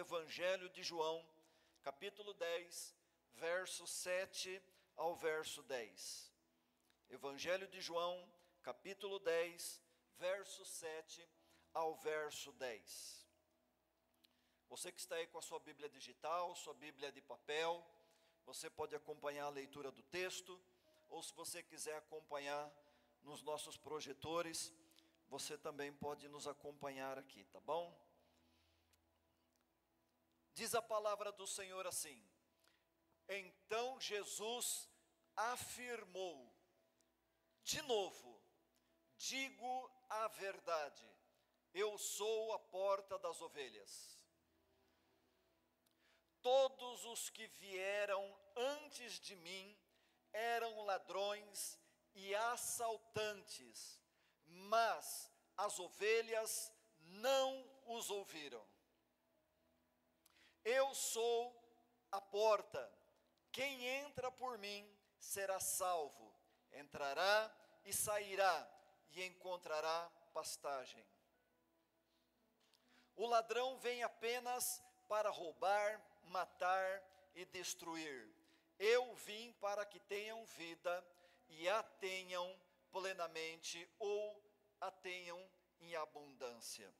Evangelho de João, capítulo 10, verso 7 ao verso 10. Evangelho de João, capítulo 10, verso 7 ao verso 10. Você que está aí com a sua Bíblia digital, sua Bíblia de papel, você pode acompanhar a leitura do texto, ou se você quiser acompanhar nos nossos projetores, você também pode nos acompanhar aqui, tá bom? Diz a palavra do Senhor assim: então Jesus afirmou, de novo, digo a verdade, eu sou a porta das ovelhas. Todos os que vieram antes de mim eram ladrões e assaltantes, mas as ovelhas não os ouviram. Eu sou a porta, quem entra por mim será salvo, entrará e sairá e encontrará pastagem. O ladrão vem apenas para roubar, matar e destruir. Eu vim para que tenham vida e a tenham plenamente, ou a tenham em abundância.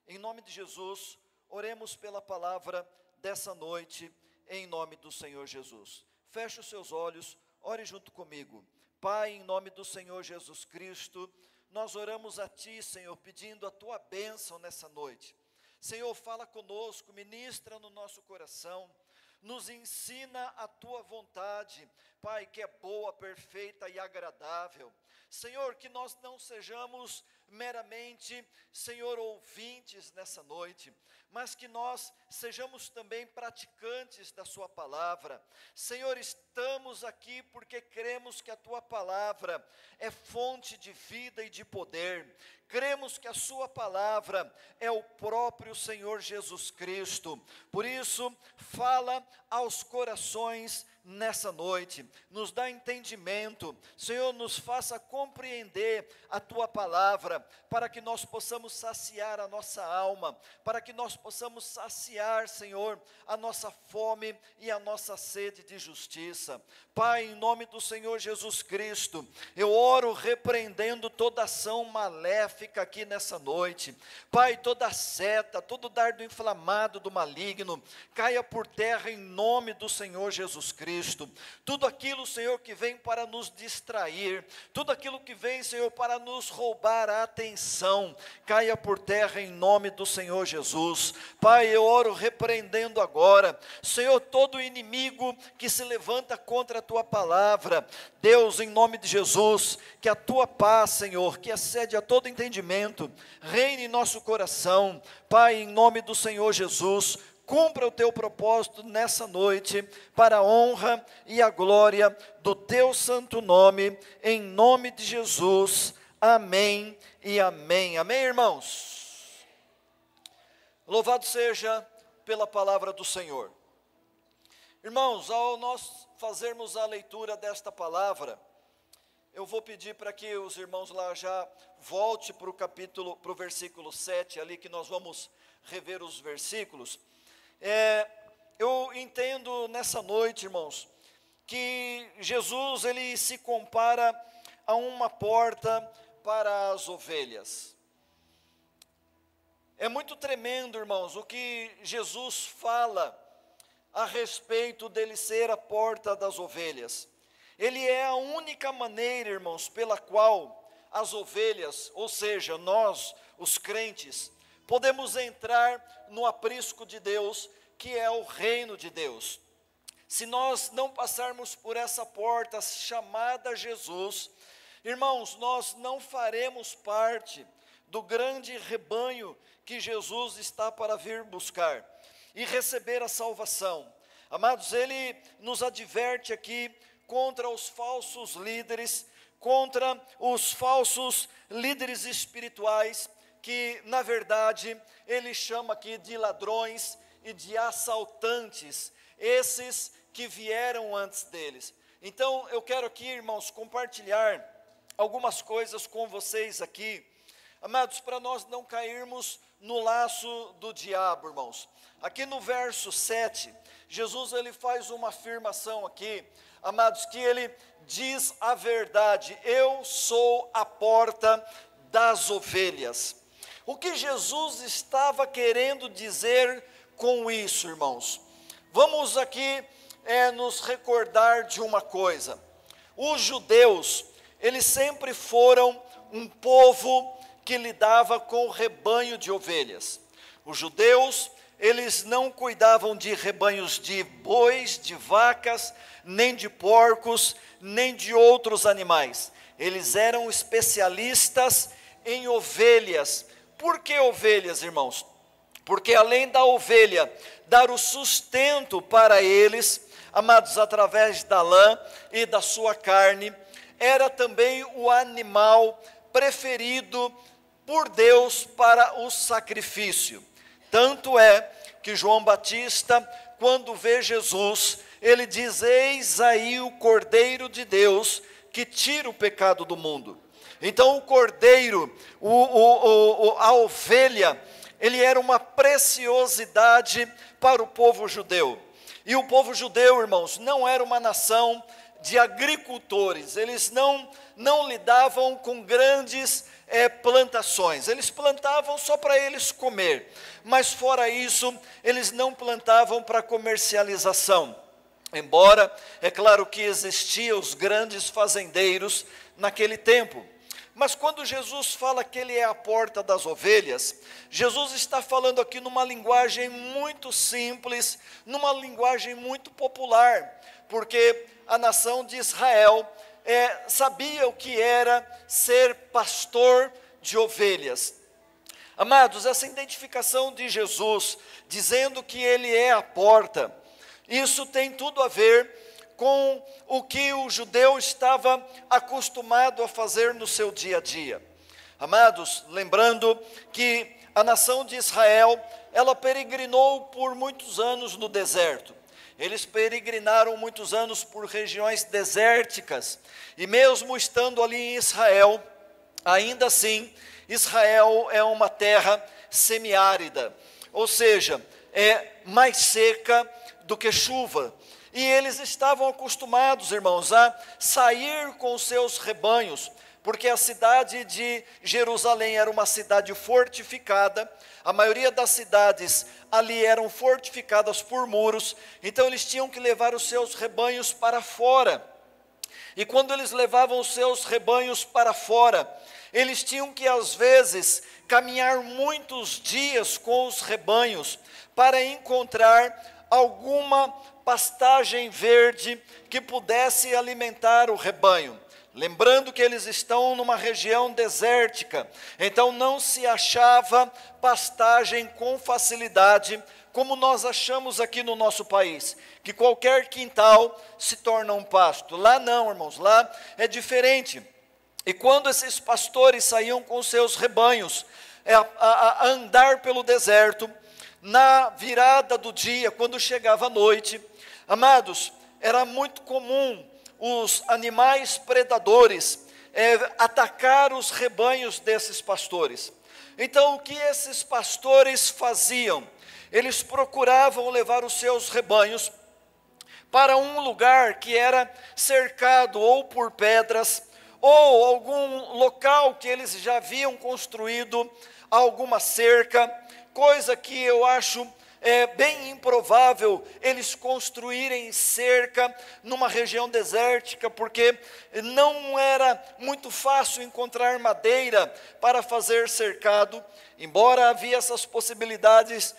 Em nome de Jesus, oremos pela palavra dessa noite, em nome do Senhor Jesus. Feche os seus olhos, ore junto comigo. Pai, em nome do Senhor Jesus Cristo, nós oramos a Ti, Senhor, pedindo a Tua bênção nessa noite. Senhor, fala conosco, ministra no nosso coração, nos ensina a Tua vontade, Pai, que é boa, perfeita e agradável. Senhor, que nós não sejamos meramente, Senhor, ouvintes nessa noite, mas que nós sejamos também praticantes da Sua palavra. Senhor, estamos aqui porque cremos que a Tua palavra é fonte de vida e de poder. Cremos que a Sua palavra é o próprio Senhor Jesus Cristo. Por isso, fala aos corações nessa noite, nos dá entendimento, Senhor, nos faça compreender a Tua palavra, para que nós possamos saciar a nossa alma, para que nós possamos saciar, Senhor, a nossa fome e a nossa sede de justiça. Pai, em nome do Senhor Jesus Cristo, eu oro repreendendo toda ação maléfica aqui nessa noite. Pai, toda seta, todo dardo inflamado do maligno, caia por terra em nome do Senhor Jesus Cristo. Tudo aquilo, Senhor, que vem para nos distrair, tudo aquilo que vem, Senhor, para nos roubar a atenção, caia por terra em nome do Senhor Jesus. Pai, eu oro repreendendo agora, Senhor, todo inimigo que se levanta contra a Tua palavra. Deus, em nome de Jesus, que a Tua paz, Senhor, que excede a todo entendimento, reine em nosso coração. Pai, em nome do Senhor Jesus, cumpra o Teu propósito nessa noite, para a honra e a glória do Teu santo nome, em nome de Jesus, amém e amém. Amém, irmãos? Louvado seja pela palavra do Senhor. Irmãos, ao nós fazermos a leitura desta palavra, eu vou pedir para que os irmãos lá já volte para o versículo 7, ali que nós vamos rever os versículos. Eu entendo nessa noite, irmãos, que Jesus, ele se compara a uma porta para as ovelhas. É muito tremendo, irmãos, o que Jesus fala a respeito dele ser a porta das ovelhas. Ele é a única maneira, irmãos, pela qual as ovelhas, ou seja, nós, os crentes, podemos entrar no aprisco de Deus, que é o reino de Deus. Se nós não passarmos por essa porta chamada Jesus, irmãos, nós não faremos parte do grande rebanho que Jesus está para vir buscar e receber a salvação. Amados, ele nos adverte aqui contra os falsos líderes, contra os falsos líderes espirituais, que na verdade ele chama aqui de ladrões e de assaltantes, esses que vieram antes deles. Então eu quero aqui, irmãos, compartilhar algumas coisas com vocês aqui, amados, para nós não cairmos no laço do diabo, irmãos. Aqui no verso 7, Jesus ele faz uma afirmação aqui, amados, que ele diz a verdade: eu sou a porta das ovelhas. O que Jesus estava querendo dizer com isso, irmãos? Vamos aqui nos recordar de uma coisa. Os judeus, eles sempre foram um povo que lidava com o rebanho de ovelhas. Os judeus, eles não cuidavam de rebanhos de bois, de vacas, nem de porcos, nem de outros animais. Eles eram especialistas em ovelhas. Por que ovelhas, irmãos? Porque além da ovelha dar o sustento para eles, amados, através da lã e da sua carne, era também o animal preferido por Deus para o sacrifício. Tanto é que João Batista, quando vê Jesus, ele diz: eis aí o Cordeiro de Deus que tira o pecado do mundo. Então o cordeiro, a ovelha, ele era uma preciosidade para o povo judeu. E o povo judeu, irmãos, não era uma nação de agricultores. Eles não lidavam com grandes plantações. Eles plantavam só para eles comer. Mas fora isso, eles não plantavam para comercialização. Embora, é claro que existiam os grandes fazendeiros naquele tempo. Mas quando Jesus fala que ele é a porta das ovelhas, Jesus está falando aqui numa linguagem muito simples, numa linguagem muito popular, porque a nação de Israel sabia o que era ser pastor de ovelhas. Amados, essa identificação de Jesus, dizendo que ele é a porta, isso tem tudo a ver com o que o judeu estava acostumado a fazer no seu dia a dia. Amados, lembrando que a nação de Israel, ela peregrinou por muitos anos no deserto. Eles peregrinaram muitos anos por regiões desérticas, e mesmo estando ali em Israel, ainda assim, Israel é uma terra semiárida, ou seja, é mais seca do que chuva. E eles estavam acostumados, irmãos, a sair com os seus rebanhos, porque a cidade de Jerusalém era uma cidade fortificada. A maioria das cidades ali eram fortificadas por muros, então eles tinham que levar os seus rebanhos para fora. E quando eles levavam os seus rebanhos para fora, eles tinham que às vezes caminhar muitos dias com os rebanhos para encontrar alguma pastagem verde que pudesse alimentar o rebanho. Lembrando que eles estão numa região desértica, então não se achava pastagem com facilidade, como nós achamos aqui no nosso país, que qualquer quintal se torna um pasto. Lá não, irmãos, lá é diferente. E quando esses pastores saíam com seus rebanhos a andar pelo deserto, na virada do dia, quando chegava a noite, amados, era muito comum os animais predadores atacar os rebanhos desses pastores. Então, o que esses pastores faziam? Eles procuravam levar os seus rebanhos para um lugar que era cercado ou por pedras, ou algum local que eles já haviam construído alguma cerca, coisa que eu acho bem improvável eles construírem cerca numa região desértica, porque não era muito fácil encontrar madeira para fazer cercado, embora havia essas possibilidades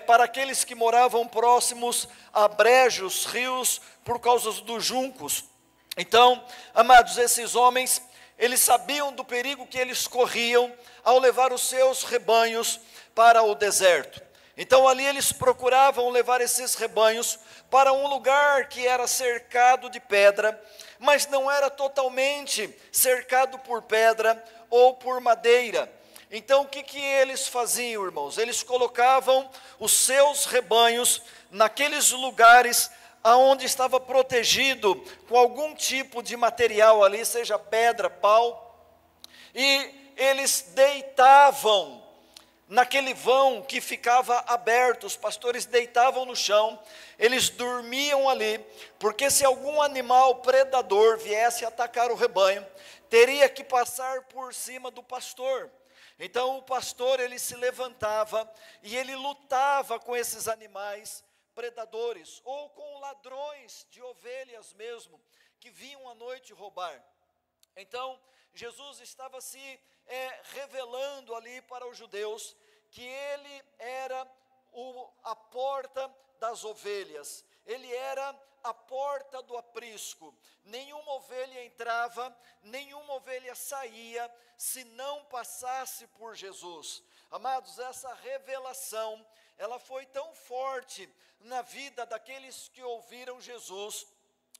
para aqueles que moravam próximos a brejos, rios, por causa dos juncos. Então, amados, esses homens, eles sabiam do perigo que eles corriam ao levar os seus rebanhos para o deserto. Então ali eles procuravam levar esses rebanhos para um lugar que era cercado de pedra, mas não era totalmente cercado por pedra ou por madeira. Então o que eles faziam, irmãos? Eles colocavam os seus rebanhos naqueles lugares aonde estava protegido com algum tipo de material ali, seja pedra, pau, e eles deitavam naquele vão que ficava aberto, os pastores deitavam no chão, eles dormiam ali, porque se algum animal predador viesse atacar o rebanho, teria que passar por cima do pastor. Então o pastor, ele se levantava e ele lutava com esses animais predadores, ou com ladrões de ovelhas mesmo, que vinham à noite roubar. Então Jesus estava se revelando ali para os judeus, que ele era a porta das ovelhas, ele era a porta do aprisco. Nenhuma ovelha entrava, nenhuma ovelha saía, se não passasse por Jesus. Amados, essa revelação, ela foi tão forte na vida daqueles que ouviram Jesus,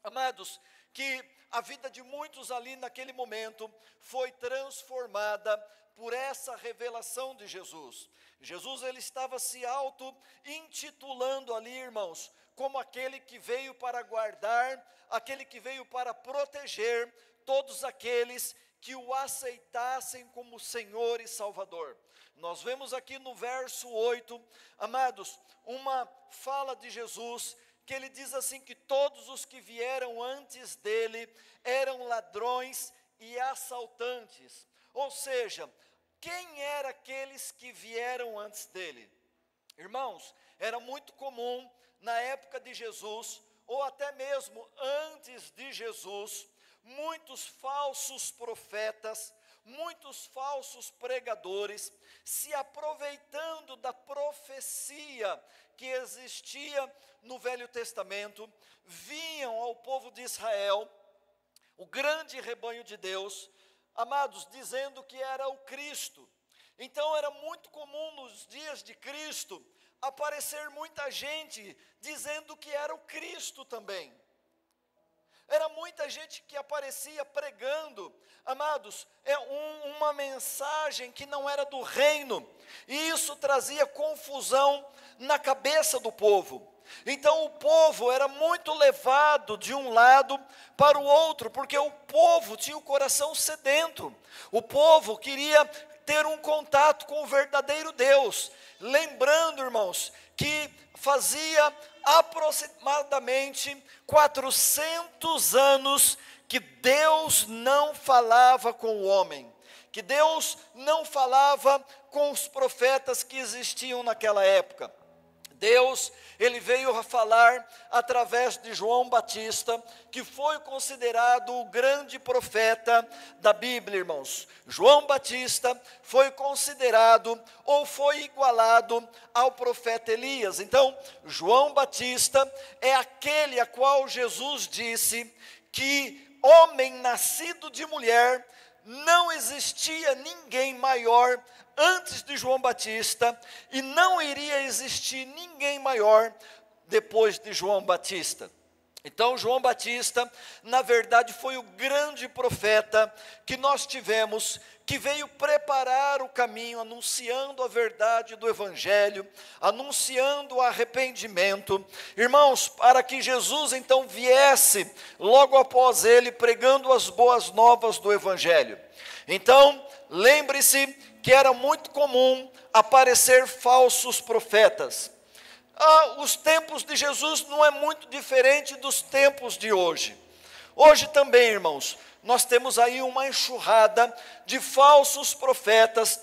amados, que a vida de muitos ali naquele momento foi transformada por essa revelação de Jesus. Jesus, ele estava se auto-intitulando ali, irmãos, como aquele que veio para guardar, aquele que veio para proteger todos aqueles que o aceitassem como Senhor e Salvador. Nós vemos aqui no verso 8, amados, uma fala de Jesus, que ele diz assim, que todos os que vieram antes dele eram ladrões e assaltantes. Ou seja, quem eram aqueles que vieram antes dele? Irmãos, era muito comum na época de Jesus, ou até mesmo antes de Jesus, muitos falsos profetas, muitos falsos pregadores, se aproveitando da profecia que existia no Velho Testamento, vinham ao povo de Israel, o grande rebanho de Deus, amados, dizendo que era o Cristo. Então era muito comum nos dias de Cristo aparecer muita gente dizendo que era o Cristo também. Era muita gente que aparecia pregando, amados, uma mensagem que não era do reino, e isso trazia confusão na cabeça do povo. Então o povo era muito levado de um lado para o outro, porque o povo tinha o coração sedento, o povo queria ter um contato com o verdadeiro Deus, lembrando, irmãos, que fazia aproximadamente 400 anos que Deus não falava com o homem, que Deus não falava com os profetas que existiam naquela época. Deus, ele veio a falar através de João Batista, que foi considerado o grande profeta da Bíblia, irmãos. João Batista foi considerado ou foi igualado ao profeta Elias. Então, João Batista é aquele a qual Jesus disse que homem nascido de mulher, não existia ninguém maior antes de João Batista, e não iria existir ninguém maior depois de João Batista. Então João Batista, na verdade, foi o grande profeta que nós tivemos, que veio preparar o caminho, anunciando a verdade do Evangelho, anunciando o arrependimento. Irmãos, para que Jesus então viesse logo após ele, pregando as boas novas do Evangelho. Então, lembre-se que era muito comum aparecer falsos profetas. Os tempos de Jesus não é muito diferente dos tempos de hoje. Hoje também, irmãos, nós temos aí uma enxurrada de falsos profetas,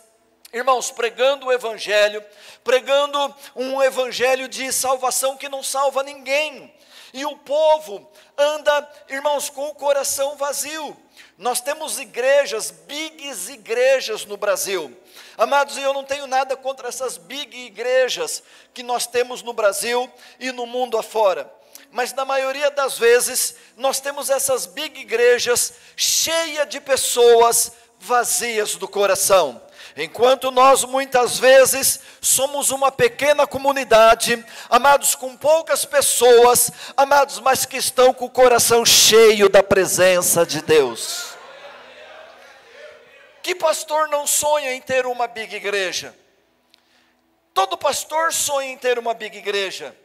irmãos, pregando o Evangelho, pregando um Evangelho de salvação que não salva ninguém. E o povo anda, irmãos, com o coração vazio. Nós temos igrejas, bigs igrejas no Brasil. Amados, eu não tenho nada contra essas big igrejas que nós temos no Brasil e no mundo afora. Mas na maioria das vezes, nós temos essas big igrejas cheias de pessoas vazias do coração. Enquanto nós muitas vezes somos uma pequena comunidade, amados, com poucas pessoas, amados, mas que estão com o coração cheio da presença de Deus. Que pastor não sonha em ter uma big igreja? Todo pastor sonha em ter uma big igreja.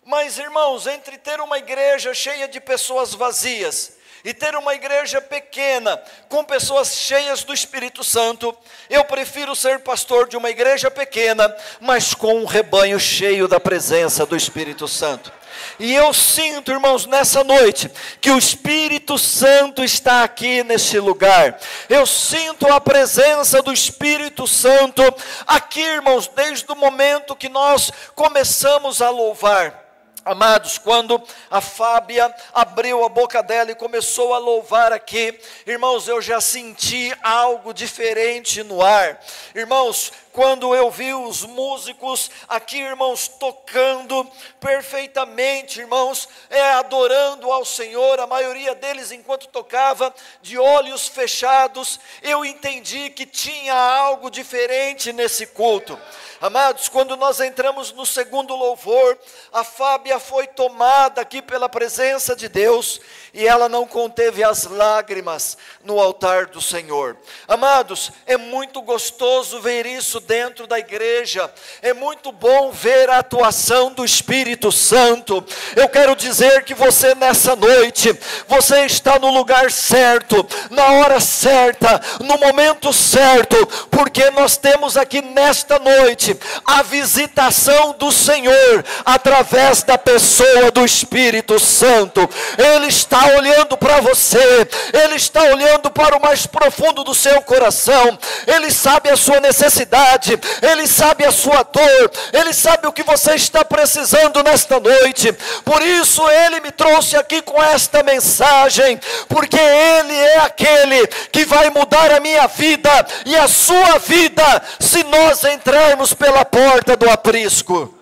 Mas, irmãos, entre ter uma igreja cheia de pessoas vazias e ter uma igreja pequena, com pessoas cheias do Espírito Santo, eu prefiro ser pastor de uma igreja pequena, mas com um rebanho cheio da presença do Espírito Santo. E eu sinto, irmãos, nessa noite, que o Espírito Santo está aqui neste lugar. Eu sinto a presença do Espírito Santo aqui, irmãos, desde o momento que nós começamos a louvar. Amados, quando a Fábia abriu a boca dela e começou a louvar aqui, irmãos, eu já senti algo diferente no ar. Irmãos, quando eu vi os músicos aqui, irmãos, tocando perfeitamente, irmãos, adorando ao Senhor, a maioria deles enquanto tocava, de olhos fechados, eu entendi que tinha algo diferente nesse culto. Amados, quando nós entramos no segundo louvor, a Fábia foi tomada aqui pela presença de Deus, e ela não conteve as lágrimas no altar do Senhor. Amados, é muito gostoso ver isso dentro da igreja, é muito bom ver a atuação do Espírito Santo. Eu quero dizer que você nessa noite, você está no lugar certo, na hora certa, no momento certo, porque nós temos aqui nesta noite a visitação do Senhor através da pessoa do Espírito Santo. Ele está olhando para você, Ele está olhando para o mais profundo do seu coração, Ele sabe a sua necessidade, Ele sabe a sua dor, Ele sabe o que você está precisando nesta noite. Por isso Ele me trouxe aqui com esta mensagem, porque Ele é aquele que vai mudar a minha vida e a sua vida, se nós entrarmos pela porta do aprisco.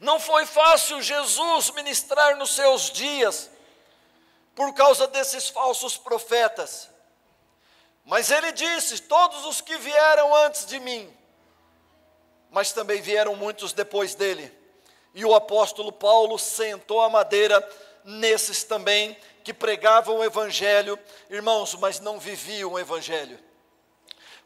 Não foi fácil Jesus ministrar nos seus dias, por causa desses falsos profetas. Mas ele disse: todos os que vieram antes de mim, mas também vieram muitos depois dele. E o apóstolo Paulo sentou a madeira nesses também, que pregavam o evangelho, irmãos, mas não viviam o evangelho.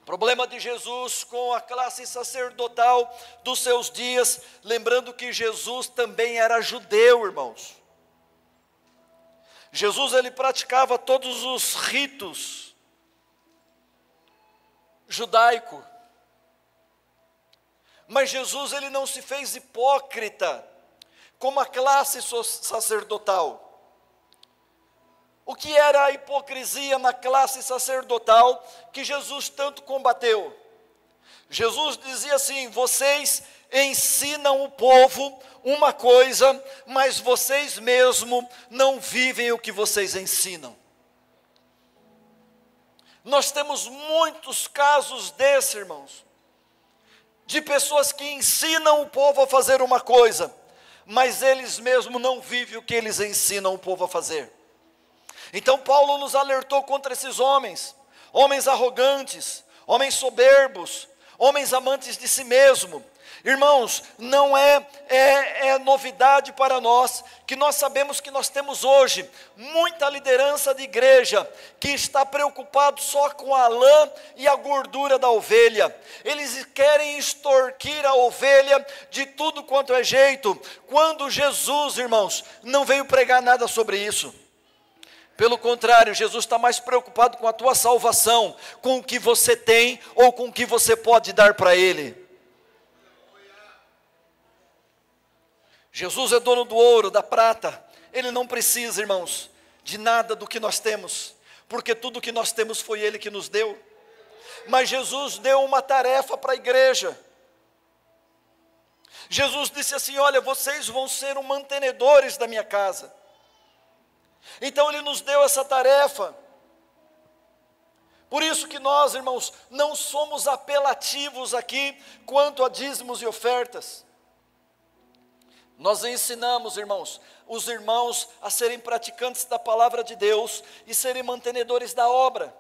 O problema de Jesus com a classe sacerdotal dos seus dias, lembrando que Jesus também era judeu, irmãos. Jesus, ele praticava todos os ritos judaico, mas Jesus, ele não se fez hipócrita como a classe sacerdotal. O que era a hipocrisia na classe sacerdotal que Jesus tanto combateu? Jesus dizia assim: vocês ensinam o povo uma coisa, mas vocês mesmos não vivem o que vocês ensinam. Nós temos muitos casos desses, irmãos, de pessoas que ensinam o povo a fazer uma coisa, mas eles mesmos não vivem o que eles ensinam o povo a fazer. Então Paulo nos alertou contra esses homens arrogantes, homens soberbos, homens amantes de si mesmo. Irmãos, não é novidade para nós, que nós sabemos que nós temos hoje muita liderança de igreja, que está preocupado só com a lã e a gordura da ovelha. Eles querem extorquir a ovelha de tudo quanto é jeito, quando Jesus, irmãos, não veio pregar nada sobre isso. Pelo contrário, Jesus está mais preocupado com a tua salvação, com o que você tem ou com o que você pode dar para Ele. Jesus é dono do ouro, da prata. Ele não precisa, irmãos, de nada do que nós temos, porque tudo que nós temos foi Ele que nos deu. Mas Jesus deu uma tarefa para a igreja. Jesus disse assim: olha, vocês vão ser os mantenedores da minha casa. Então Ele nos deu essa tarefa. Por isso que nós, irmãos, não somos apelativos aqui quanto a dízimos e ofertas. Nós ensinamos, irmãos, os irmãos a serem praticantes da palavra de Deus e serem mantenedores da obra.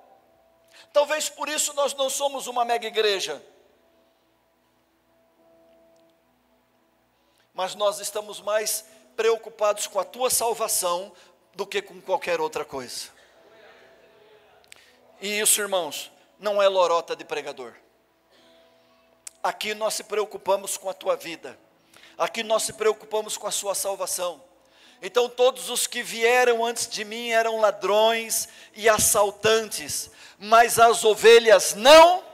Talvez por isso nós não somos uma mega igreja, mas nós estamos mais preocupados com a tua salvação do que com qualquer outra coisa. E isso, irmãos, não é lorota de pregador. Aqui nós se preocupamos com a tua vida. aqui nós se preocupamos com a sua salvação. Então todos os que vieram antes de mim eram ladrões e assaltantes, mas as ovelhas não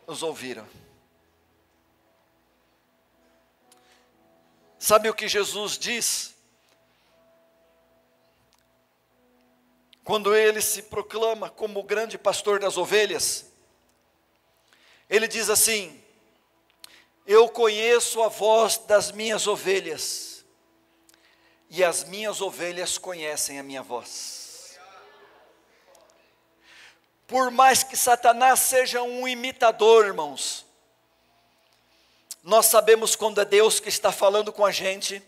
os ouviram. Sabe o que Jesus diz? Quando ele se proclama como o grande pastor das ovelhas, ele diz assim: eu conheço a voz das minhas ovelhas, e as minhas ovelhas conhecem a minha voz. Por mais que Satanás seja um imitador, irmãos, nós sabemos quando é Deus que está falando com a gente,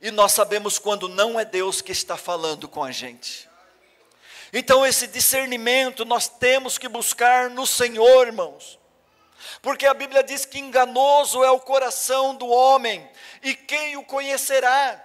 e nós sabemos quando não é Deus que está falando com a gente. Então esse discernimento nós temos que buscar no Senhor, irmãos. Porque a Bíblia diz que enganoso é o coração do homem, e quem o conhecerá?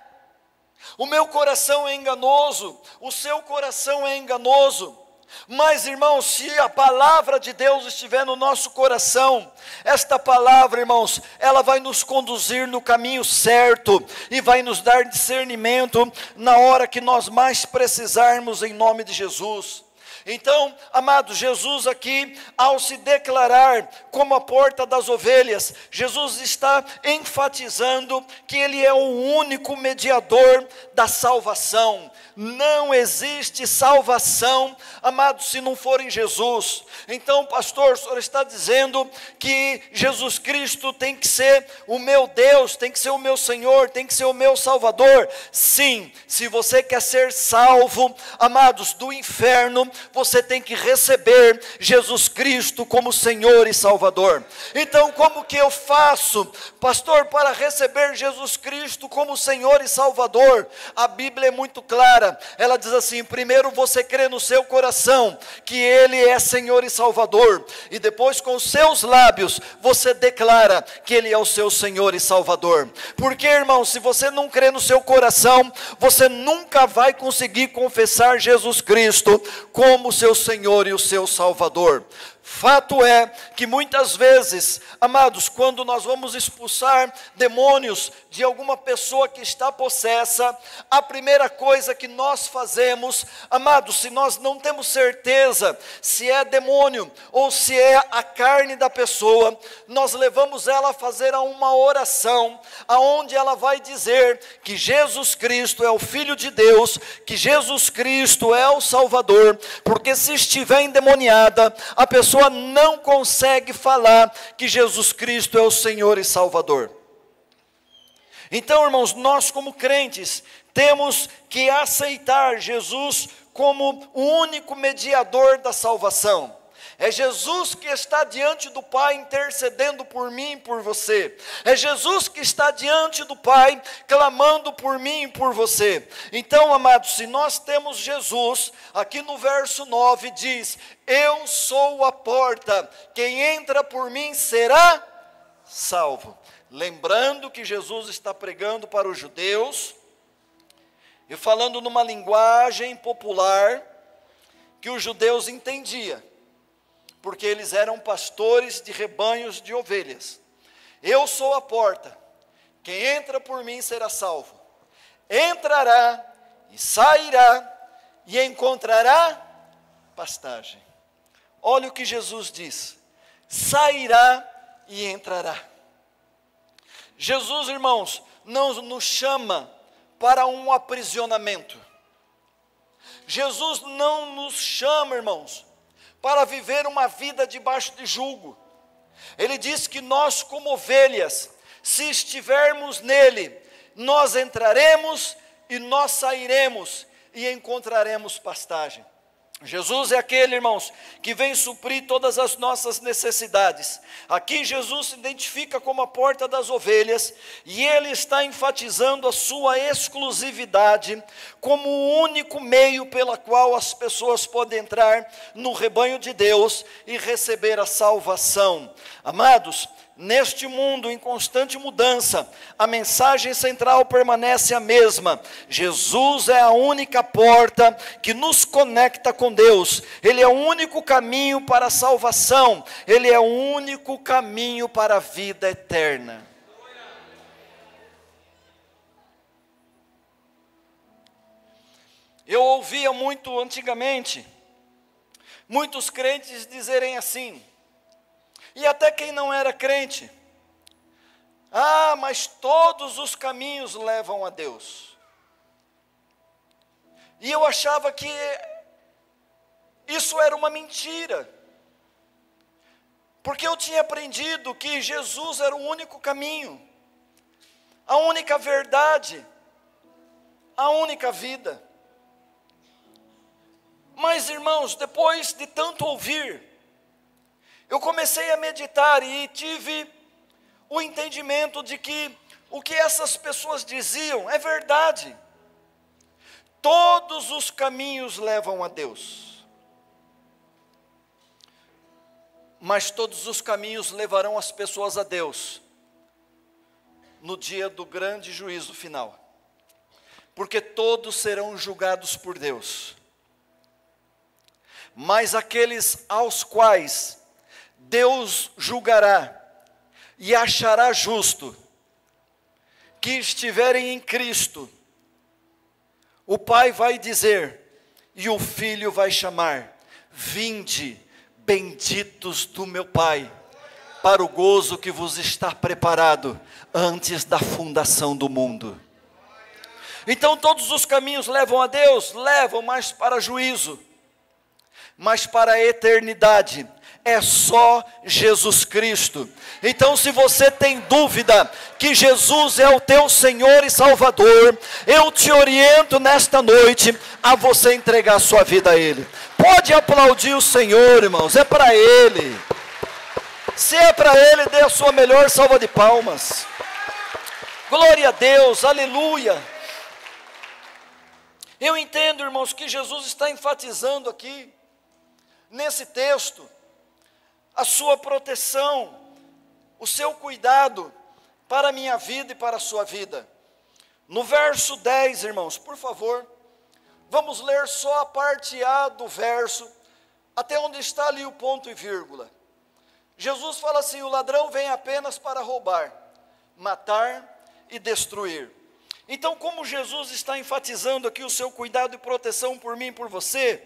O meu coração é enganoso, o seu coração é enganoso. Mas, irmãos, se a palavra de Deus estiver no nosso coração, esta palavra, irmãos, ela vai nos conduzir no caminho certo e vai nos dar discernimento na hora que nós mais precisarmos, em nome de Jesus. Então, amados, Jesus aqui, ao se declarar como a porta das ovelhas, Jesus está enfatizando que Ele é o único mediador da salvação. Não existe salvação, amados, se não for em Jesus. Então, pastor, o senhor está dizendo que Jesus Cristo tem que ser o meu Deus, tem que ser o meu Senhor, tem que ser o meu Salvador? Sim, se você quer ser salvo, amados, do inferno, você tem que receber Jesus Cristo como Senhor e Salvador. Então, como que eu faço, pastor, para receber Jesus Cristo como Senhor e Salvador? A Bíblia é muito clara. Ela diz assim: primeiro você crê no seu coração que Ele é Senhor e Salvador, e depois com os seus lábios você declara que Ele é o seu Senhor e Salvador. Porque, irmão, se você não crê no seu coração, você nunca vai conseguir confessar Jesus Cristo como seu Senhor e o seu Salvador. Fato é que muitas vezes, amados, quando nós vamos expulsar demônios de alguma pessoa que está possessa, a primeira coisa que nós fazemos, amados, se nós não temos certeza se é demônio ou se é a carne da pessoa, nós levamos ela a fazer uma oração, aonde ela vai dizer que Jesus Cristo é o Filho de Deus, que Jesus Cristo é o Salvador, porque se estiver endemoniada, a pessoa não consegue falar que Jesus Cristo é o Senhor e Salvador. Então, irmãos, nós como crentes temos que aceitar Jesus como o único mediador da salvação. É Jesus que está diante do Pai intercedendo por mim e por você. É Jesus que está diante do Pai clamando por mim e por você. Então, amados, se nós temos Jesus, aqui no verso 9 diz: eu sou a porta, quem entra por mim será salvo. Lembrando que Jesus está pregando para os judeus e falando numa linguagem popular que os judeus entendiam, porque eles eram pastores de rebanhos de ovelhas. Eu sou a porta, quem entra por mim será salvo. Entrará e sairá e encontrará pastagem. Olha o que Jesus diz: sairá e entrará. Jesus, irmãos, não nos chama para um aprisionamento. Jesus não nos chama, irmãos, para viver uma vida debaixo de jugo. Ele diz que nós, como ovelhas, se estivermos nele, nós entraremos e nós sairemos e encontraremos pastagem. Jesus é aquele, irmãos, que vem suprir todas as nossas necessidades. Aqui Jesus se identifica como a porta das ovelhas, e Ele está enfatizando a sua exclusividade como o único meio pela qual as pessoas podem entrar no rebanho de Deus e receber a salvação. Amados, neste mundo em constante mudança, a mensagem central permanece a mesma. Jesus é a única porta que nos conecta com Deus. Ele é o único caminho para a salvação. Ele é o único caminho para a vida eterna. Eu ouvia muito antigamente, muitos crentes dizerem assim, e até quem não era crente: ah, mas todos os caminhos levam a Deus. E eu achava que isso era uma mentira, porque eu tinha aprendido que Jesus era o único caminho, a única verdade, a única vida. Mas, irmãos, depois de tanto ouvir, eu comecei a meditar e tive o entendimento de que o que essas pessoas diziam é verdade. Todos os caminhos levam a Deus, mas todos os caminhos levarão as pessoas a Deus no dia do grande juízo final, porque todos serão julgados por Deus. Mas aqueles aos quais Deus julgará e achará justo, que estiverem em Cristo, o Pai vai dizer, e o Filho vai chamar: vinde, benditos do meu Pai, para o gozo que vos está preparado antes da fundação do mundo. Então todos os caminhos levam a Deus? Levam, mas para juízo. Mas para a eternidade é só Jesus Cristo. Então, se você tem dúvida que Jesus é o teu Senhor e Salvador, eu te oriento nesta noite a você entregar a sua vida a Ele. Pode aplaudir o Senhor, irmãos, é para Ele. Se é para Ele, dê a sua melhor salva de palmas. Glória a Deus, aleluia. Eu entendo, irmãos, que Jesus está enfatizando aqui, nesse texto, a sua proteção, o seu cuidado para a minha vida e para a sua vida. No verso 10, irmãos, por favor, vamos ler só a parte A do verso, até onde está ali o ponto e vírgula. Jesus fala assim: o ladrão vem apenas para roubar, matar e destruir. Então, como Jesus está enfatizando aqui o seu cuidado e proteção por mim e por você,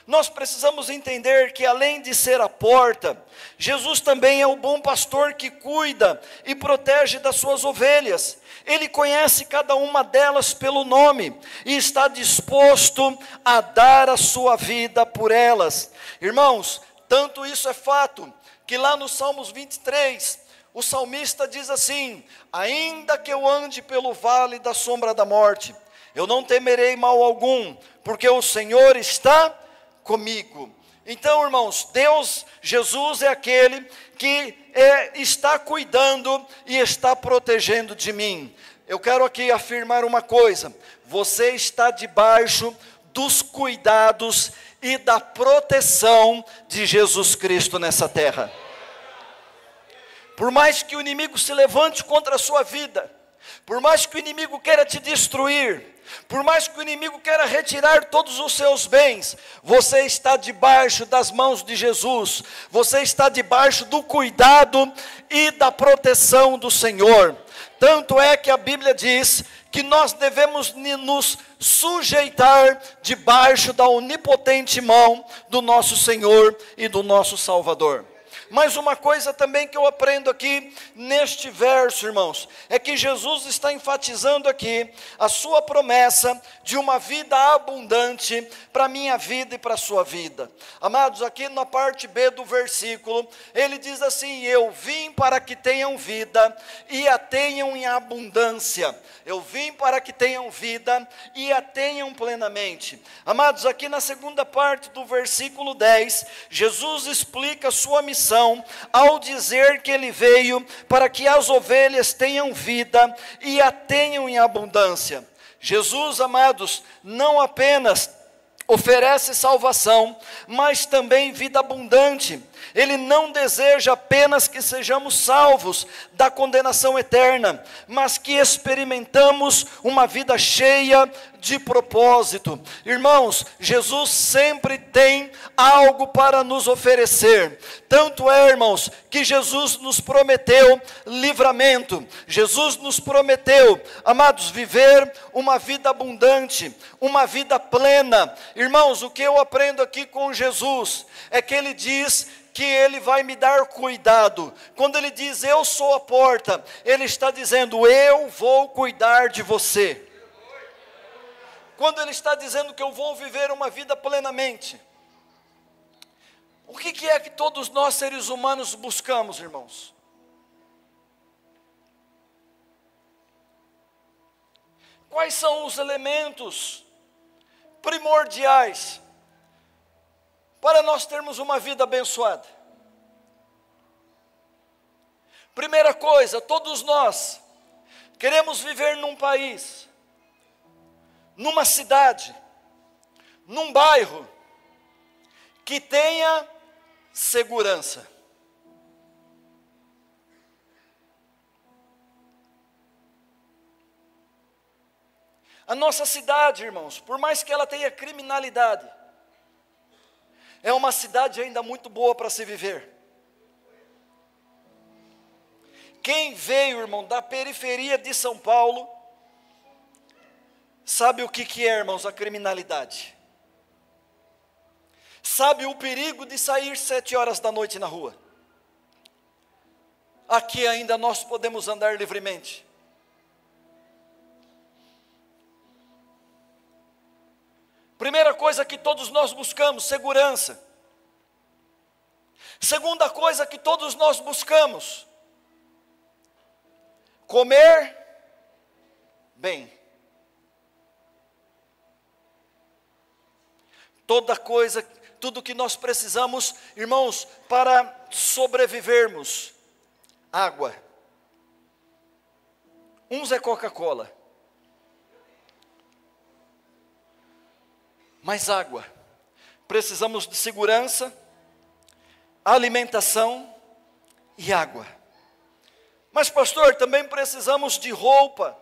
nós precisamos entender que, além de ser a porta, Jesus também é o bom pastor que cuida e protege das suas ovelhas. Ele conhece cada uma delas pelo nome e está disposto a dar a sua vida por elas. Irmãos, tanto isso é fato, que lá no Salmos 23, o salmista diz assim: ainda que eu ande pelo vale da sombra da morte, eu não temerei mal algum, porque o Senhor está comigo. Então, irmãos, Jesus é aquele que está cuidando e está protegendo de mim. Eu quero aqui afirmar uma coisa: você está debaixo dos cuidados e da proteção de Jesus Cristo nessa terra. Por mais que o inimigo se levante contra a sua vida, por mais que o inimigo queira te destruir, por mais que o inimigo queira retirar todos os seus bens, você está debaixo das mãos de Jesus, você está debaixo do cuidado e da proteção do Senhor. Tanto é que a Bíblia diz que nós devemos nos sujeitar debaixo da onipotente mão do nosso Senhor e do nosso Salvador. Mas uma coisa também que eu aprendo aqui neste verso, irmãos, é que Jesus está enfatizando aqui a sua promessa de uma vida abundante para a minha vida e para a sua vida. Amados, aqui na parte B do versículo, ele diz assim: eu vim para que tenham vida e a tenham em abundância. Eu vim para que tenham vida e a tenham plenamente. Amados, aqui na segunda parte do versículo 10, Jesus explica a sua missão ao dizer que ele veio para que as ovelhas tenham vida e a tenham em abundância. Jesus, amados, não apenas oferece salvação, mas também vida abundante. Ele não deseja apenas que sejamos salvos da condenação eterna, mas que experimentamos uma vida cheia de propósito. Irmãos, Jesus sempre tem algo para nos oferecer. Tanto é, irmãos, que Jesus nos prometeu livramento. Jesus nos prometeu, amados, viver uma vida abundante, uma vida plena. Irmãos, o que eu aprendo aqui com Jesus é que Ele diz que Ele vai me dar cuidado. Quando Ele diz, eu sou a porta, Ele está dizendo, eu vou cuidar de você. Quando Ele está dizendo que eu vou viver uma vida plenamente. O que é que todos nós seres humanos buscamos, irmãos? Quais são os elementos primordiais para nós termos uma vida abençoada? Primeira coisa, todos nós queremos viver num país, numa cidade, num bairro, que tenha segurança. A nossa cidade, irmãos, por mais que ela tenha criminalidade, é uma cidade ainda muito boa para se viver. Quem veio, irmão, da periferia de São Paulo, sabe o que é, irmãos, a criminalidade. Sabe o perigo de sair 7 horas da noite na rua. Aqui ainda nós podemos andar livremente. Primeira coisa que todos nós buscamos, segurança. Segunda coisa que todos nós buscamos, comer bem. Tudo que nós precisamos, irmãos, para sobrevivermos. Água. Uns é Coca-Cola. Mas água. Precisamos de segurança, alimentação e água. Mas pastor, também precisamos de roupa.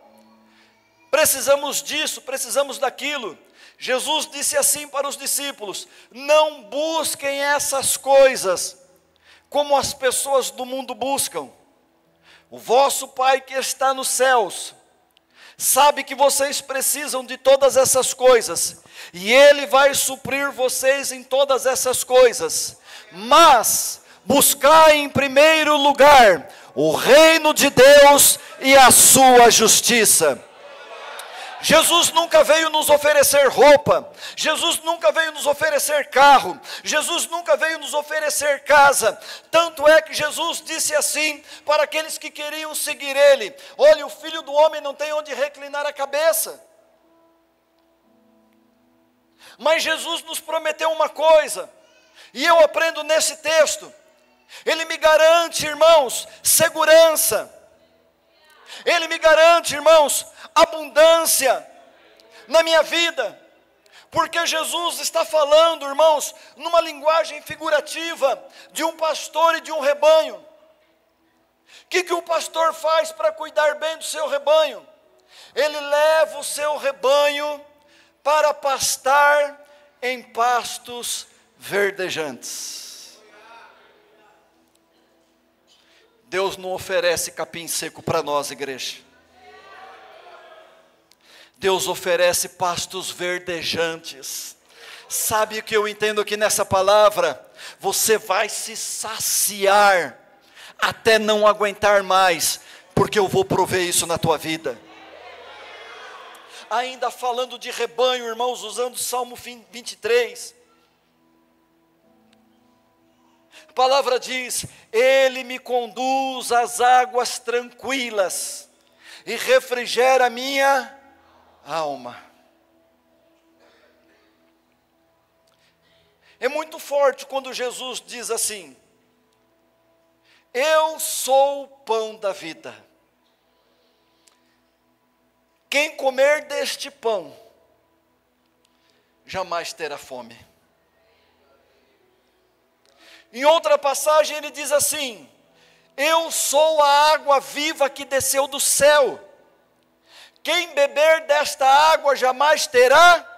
Precisamos disso, precisamos daquilo. Jesus disse assim para os discípulos: não busquem essas coisas como as pessoas do mundo buscam. O vosso Pai que está nos céus sabe que vocês precisam de todas essas coisas, e Ele vai suprir vocês em todas essas coisas. Mas buscai em primeiro lugar o reino de Deus e a sua justiça. Jesus nunca veio nos oferecer roupa, Jesus nunca veio nos oferecer carro, Jesus nunca veio nos oferecer casa. Tanto é que Jesus disse assim para aqueles que queriam seguir Ele: olha, o Filho do Homem não tem onde reclinar a cabeça. Mas Jesus nos prometeu uma coisa, e eu aprendo nesse texto. Ele me garante, irmãos, segurança. Ele me garante, irmãos, abundância na minha vida, porque Jesus está falando, irmãos, numa linguagem figurativa de um pastor e de um rebanho. O que o pastor faz para cuidar bem do seu rebanho? Ele leva o seu rebanho para pastar em pastos verdejantes. Deus não oferece capim seco para nós, igreja. Deus oferece pastos verdejantes. Sabe o que eu entendo aqui nessa palavra? Você vai se saciar até não aguentar mais, porque eu vou prover isso na tua vida. Ainda falando de rebanho, irmãos, usando o Salmo 23. A palavra diz: Ele me conduz às águas tranquilas e refrigera a minha alma. É muito forte quando Jesus diz assim: eu sou o pão da vida. Quem comer deste pão jamais terá fome. Em outra passagem ele diz assim: eu sou a água viva que desceu do céu. Quem beber desta água jamais terá.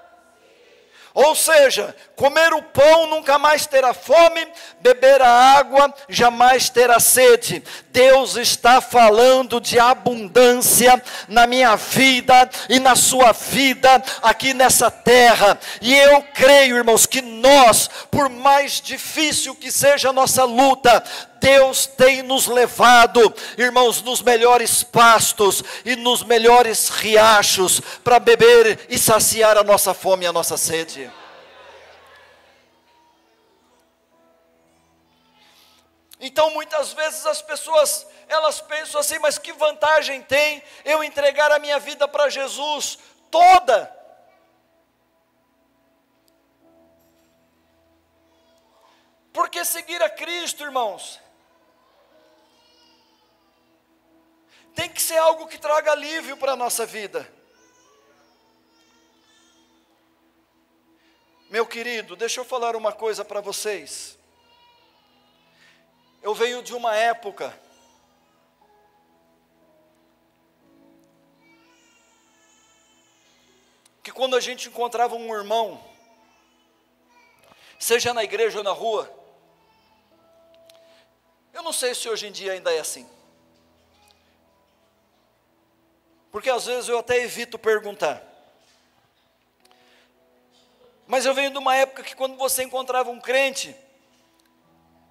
Ou seja, comer o pão nunca mais terá fome, beber a água jamais terá sede. Deus está falando de abundância na minha vida e na sua vida aqui nessa terra. E eu creio, irmãos, que nós, por mais difícil que seja a nossa luta, Deus tem nos levado, irmãos, nos melhores pastos e nos melhores riachos para beber e saciar a nossa fome e a nossa sede. Então muitas vezes as pessoas, elas pensam assim, mas que vantagem tem eu entregar a minha vida para Jesus toda? Porque seguir a Cristo, irmãos, tem que ser algo que traga alívio para a nossa vida. Meu querido, deixa eu falar uma coisa para vocês. Eu venho de uma época que quando a gente encontrava um irmão, seja na igreja ou na rua, eu não sei se hoje em dia ainda é assim, porque às vezes eu até evito perguntar, mas eu venho de uma época que quando você encontrava um crente,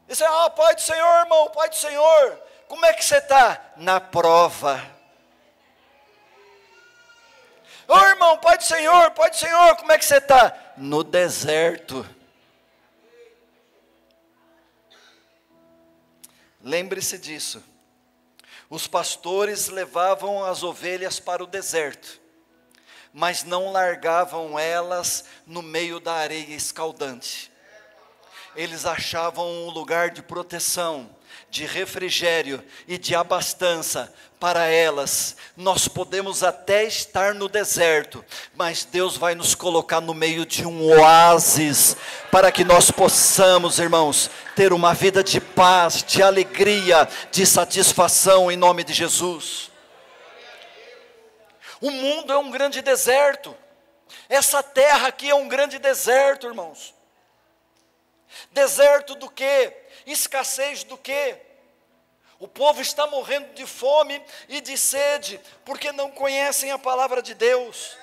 disse: Pai do Senhor, irmão, Pai do Senhor, como é que você está? Na prova. Irmão, Pai do Senhor, como é que você está? No deserto. Lembre-se disso. Os pastores levavam as ovelhas para o deserto, mas não largavam elas no meio da areia escaldante. Eles achavam um lugar de proteção, de refrigério e de abastança para elas. Nós podemos até estar no deserto, mas Deus vai nos colocar no meio de um oásis, para que nós possamos, irmãos, ter uma vida de paz, de alegria, de satisfação em nome de Jesus. O mundo é um grande deserto, essa terra aqui é um grande deserto, irmãos. Deserto do quê? Escassez do quê? O povo está morrendo de fome e de sede, porque não conhecem a palavra de Deus.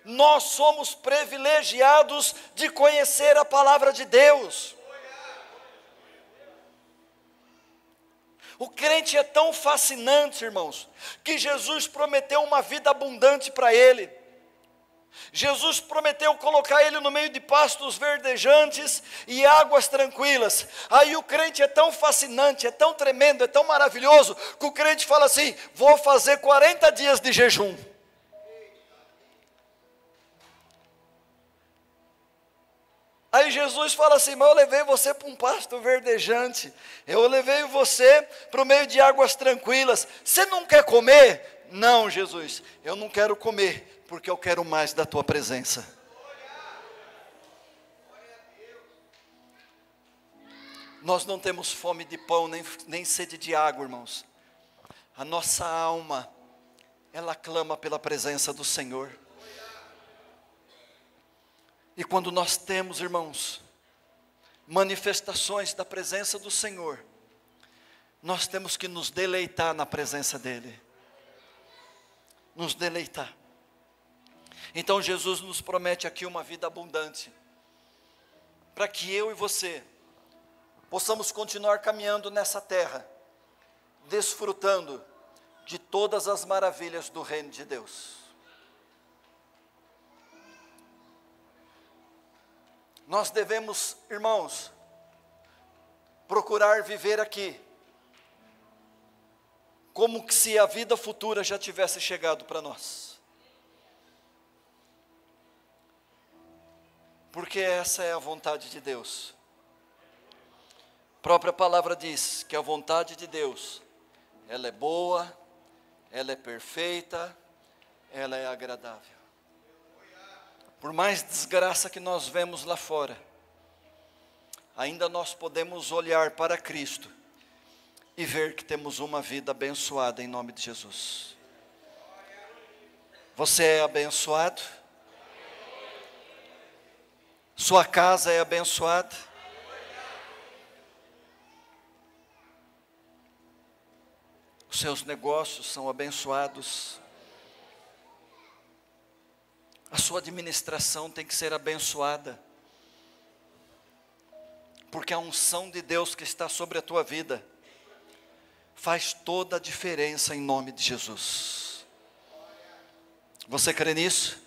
Nós somos privilegiados de conhecer a palavra de Deus. O crente é tão fascinante, irmãos, que Jesus prometeu uma vida abundante para ele. Jesus prometeu colocar ele no meio de pastos verdejantes e águas tranquilas. Aí o crente é tão fascinante, é tão tremendo, é tão maravilhoso, que o crente fala assim: vou fazer 40 dias de jejum. Aí Jesus fala assim: mas eu levei você para um pasto verdejante, eu levei você para o meio de águas tranquilas, você não quer comer? Não, Jesus, eu não quero comer, porque eu quero mais da tua presença. Nós não temos fome de pão, nem sede de água, irmãos. A nossa alma, ela clama pela presença do Senhor. E quando nós temos, irmãos, manifestações da presença do Senhor, nós temos que nos deleitar na presença dEle. Nos deleitar. Então Jesus nos promete aqui uma vida abundante, para que eu e você possamos continuar caminhando nessa terra, desfrutando de todas as maravilhas do reino de Deus. Nós devemos, irmãos, procurar viver aqui, como que se a vida futura já tivesse chegado para nós. Porque essa é a vontade de Deus. A própria palavra diz que a vontade de Deus, ela é boa, ela é perfeita, ela é agradável. Por mais desgraça que nós vemos lá fora, ainda nós podemos olhar para Cristo e ver que temos uma vida abençoada em nome de Jesus. Você é abençoado? Sua casa é abençoada? Os seus negócios são abençoados? A sua administração tem que ser abençoada, porque a unção de Deus que está sobre a tua vida faz toda a diferença em nome de Jesus. Você crê nisso?